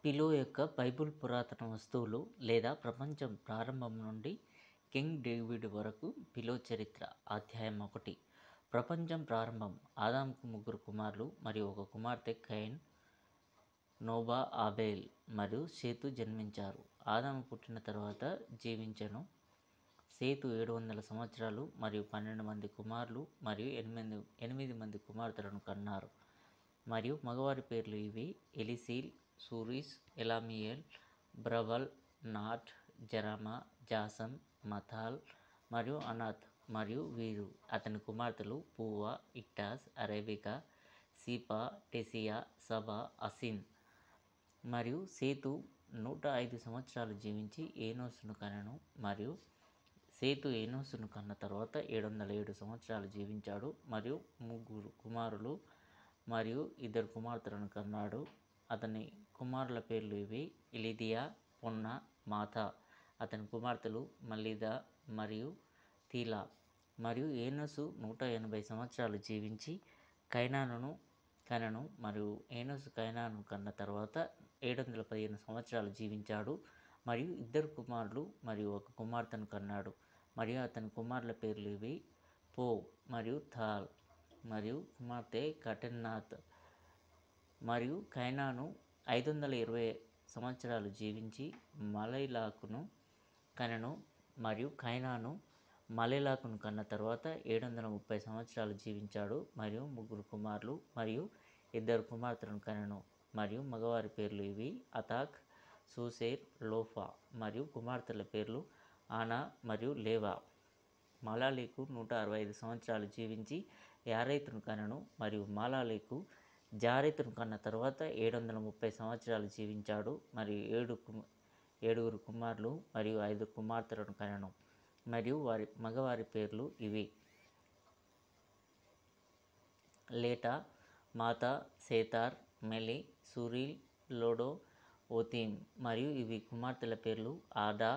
పిలో యొక్క బైబిల్ పురాతన వస్తువులు లేదా ప్రపంచం ప్రారంభం నుండి కింగ్ డేవిడ్ వరకు పిలో చరిత్ర. అధ్యాయం 1. ప్రపంచం ప్రారంభం. ఆదాముకు 3 కుమారులు మరియు ఒక కుమార్తె కయీన్, నోబా, ఆబేల్ మరియు సేతు జన్మించారు. ఆదాము పుట్టిన తర్వాత జీవించెను. సేతు 700 సంవత్సరాలు మరియు 12 మంది కుమారులు మరియు 8 మంది కుమార్తెలను కన్నారు. మరియు మగవారి పేర్లు ఇవి: ఎలీసీల్, సూరీస్, ఎలామియేల్, బ్రవల్, నాట్, జరమా, జాసన్, మథాల్ మరియు అనాత్. మరియు వీరు అతని కుమార్తెలు పూవా, ఇక్టాస్, అరేబికా, సీపా, టెసియా, సబా, అసిన్. మరియు సేతు 105 సంవత్సరాలు జీవించి ఏనోసును కనెను. మరియు సేతు ఏనోసును కన్న తర్వాత 707 సంవత్సరాలు జీవించాడు మరియు 3 కుమారులు మరియు 2 కుమార్తెలను కన్నాడు. అతని కుమారుల పేర్లు ఇవి: ఇలిదియా, పొన్నా, మాతా. అతని కుమార్తెలు మల్లిదా మరియు తీలా. మరియు ఏనోసు 180 సంవత్సరాలు జీవించి కైనానును కనెను. మరియు ఏనోసు కైనాను కన్న తర్వాత 715 సంవత్సరాలు జీవించాడు మరియు 2 కుమారులు మరియు 1 కుమార్తెను కన్నాడు. మరియు అతని కుమారుల పేర్లు ఇవి: పో మరియు తాల్. మరియు కుమార్తె కటెన్నాత్. మరియు కైనాను 520 సంవత్సరాలు జీవించి మలైలాకును కనెను. మరియు కైనాను మలైలాకును కన్న తర్వాత 730 సంవత్సరాలు జీవించాడు మరియు 3 కుమారులు మరియు 2 కుమార్తెలను కనెను. మరియు మగవారి పేర్లు ఇవి: అతాక్, సూసేర్, లోఫా. మరియు కుమార్తెల పేర్లు ఆనా మరియు లేవా. మాలాలీకు 165 సంవత్సరాలు జీవించి యారేతును కనెను. మరియు మాలాలీకు జారెతును కన్న తర్వాత 730 సంవత్సరాలు జీవించాడు మరియు 7 కుమారులు మరియు 5 కుమార్తెలను కనెను. మరియు మగవారి పేర్లు ఇవి: లేటా, మాతా, సేతార్, మెలి, సూరీల్, లోడో, ఓతీమ్. మరియు ఇవి కుమార్తెల పేర్లు: ఆదా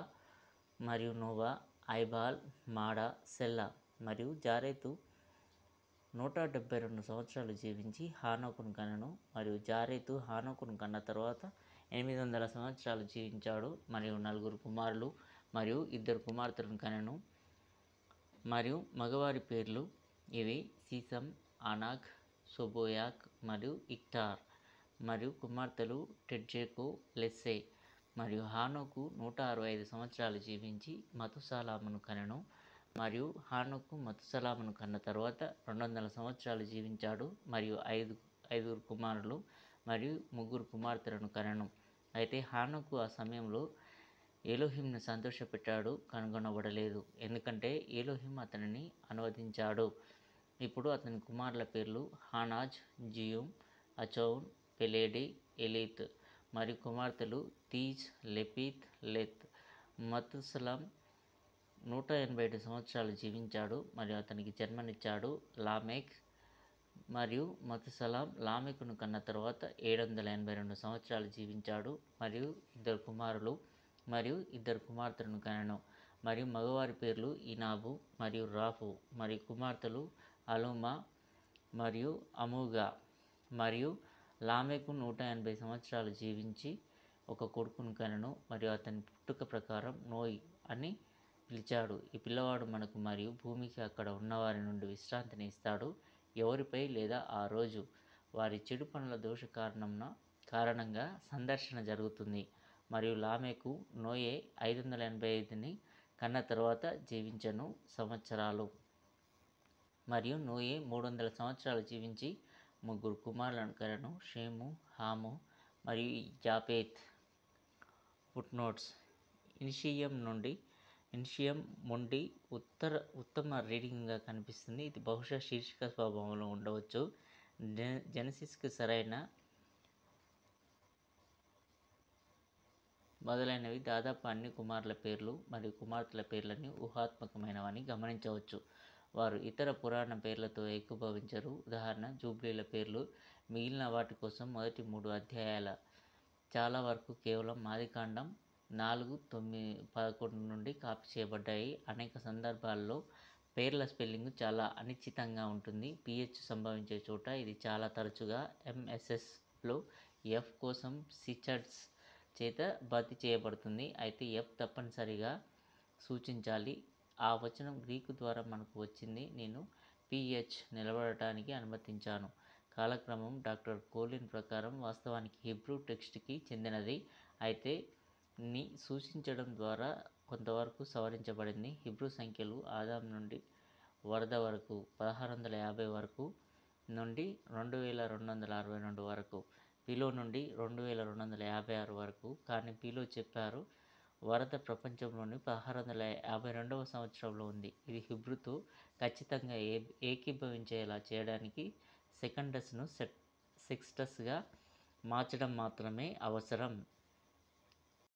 మరియు నోవా, ఐబాల్, మాడా, సెల్లా. మరియు జారెతు 172 సంవత్సరాలు జీవించి హానోకును కనెను. మరియు జారెతు హానోకును కన్న తర్వాత 800 సంవత్సరాలు జీవించాడు మరియు 4 కుమారులు మరియు 2 కుమార్తెలను కనెను. మరియు మగవారి పేర్లు ఇవి: సీసం, అనాక్, సోబోయాక్ మరియు ఇక్టార్. మరియు కుమార్తెలు టెడ్జెకు, లెస్సే. మరియు హానోకు 165 సంవత్సరాలు జీవించి మతుసాలామును కనెను. మరియు హానోకు మతుసాలామును కన్న తర్వాత 200 సంవత్సరాలు జీవించాడు మరియు 5 కుమారులు మరియు 3 కుమార్తెలను కనెను. అయితే హానోకు ఆ సమయంలో ఎలోహింను సంతోషపెట్టాడు కనుగొనబడలేదు, ఎందుకంటే ఎలోహిం అతనిని అనువదించాడు. ఇప్పుడు అతని కుమారుల పేర్లు: హానాజ్, జియుమ్, అచౌన్, పెలేడి, ఎలీత్. మరియు కుమార్తెలు: తీజ్, లెపీత్, లెత్. మతుసలాం 187 సంవత్సరాలు జీవించాడు మరియు అతనికి జన్మనిచ్చాడు లామెక్. మరియు మతుసలాం లామెకును కన్న తర్వాత 782 సంవత్సరాలు జీవించాడు మరియు 2 కుమారులు మరియు 2 కుమార్తెలను కనెను. మరియు మగవారి పేర్లు: ఈనాబు మరియు రాఫు. మరియు కుమార్తెలు: అలుమా మరియు అమూగా. మరియు లామెకు 180 సంవత్సరాలు జీవించి 1 కొడుకును కనెను మరియు అతని పుట్టుక ప్రకారం నోయ్ అని పిలిచాడు. ఈ పిల్లవాడు మనకు మరియు భూమికి అక్కడ ఉన్నవారి నుండి విశ్రాంతిని ఇస్తాడు, ఎవరిపై లేదా ఆ రోజు వారి చెడు పనుల దోష కారణంగా సందర్శన జరుగుతుంది. మరియు లామెకు నోయే 585ని కన్న తర్వాత జీవించెను సంవత్సరాలు. మరియు నోయే 300 సంవత్సరాలు జీవించి 3 కుమారులను కనెను: షేము, హాము మరియు యాపేత్. ఫుట్నోట్స్: ఇనిషియం మొండి ఉత్తమ రీడింగ్గా కనిపిస్తుంది. ఇది బహుశా శీర్షిక స్వభావంలో ఉండవచ్చు. జెనసిస్కి సరైన మొదలైనవి దాదాపు అన్ని కుమారుల పేర్లు మరియు కుమార్తెల పేర్లని ఊహాత్మకమైనవని గమనించవచ్చు. వారు ఇతర పురాణ పేర్లతో ఏకీభవించరు. ఉదాహరణ: జూబ్లీల పేర్లు మిగిలిన వాటి కోసం మొదటి 3 అధ్యాయాల చాలా వరకు కేవలం ఆదికాండం 4:9-11 నుండి కాపీ చేయబడ్డాయి. అనేక సందర్భాల్లో పేర్ల స్పెల్లింగ్ చాలా అనిశ్చితంగా ఉంటుంది. పిహెచ్ సంభవించే చోట ఇది చాలా తరచుగా ఎంఎస్ఎస్లో ఎఫ్ కోసం సిచర్డ్స్ చేత భర్తీ చేయబడుతుంది. అయితే ఎఫ్ తప్పనిసరిగా సూచించాలి. ఆ వచనం గ్రీకు ద్వారా మనకు వచ్చింది. నేను పిహెచ్ నిలబడటానికి అనుమతించాను. కాలక్రమం డాక్టర్ కోలిన్ ప్రకారం వాస్తవానికి హిబ్రూ టెక్స్ట్కి చెందినది. అయితే ని సూచించడం ద్వారా కొంతవరకు సవరించబడింది. హిబ్రూ సంఖ్యలు ఆదాం నుండి వరద వరకు 1650 వరకు నుండి 2262 వరకు, పిలో నుండి 2256 వరకు. కానీ పిలో చెప్పారు వరద ప్రపంచంలోని 1652వ సంవత్సరంలో ఉంది. ఇది హిబ్రూతో ఖచ్చితంగా ఏకీభవించేలా చేయడానికి సెకండస్ను సెక్స్టస్గా మార్చడం మాత్రమే అవసరం.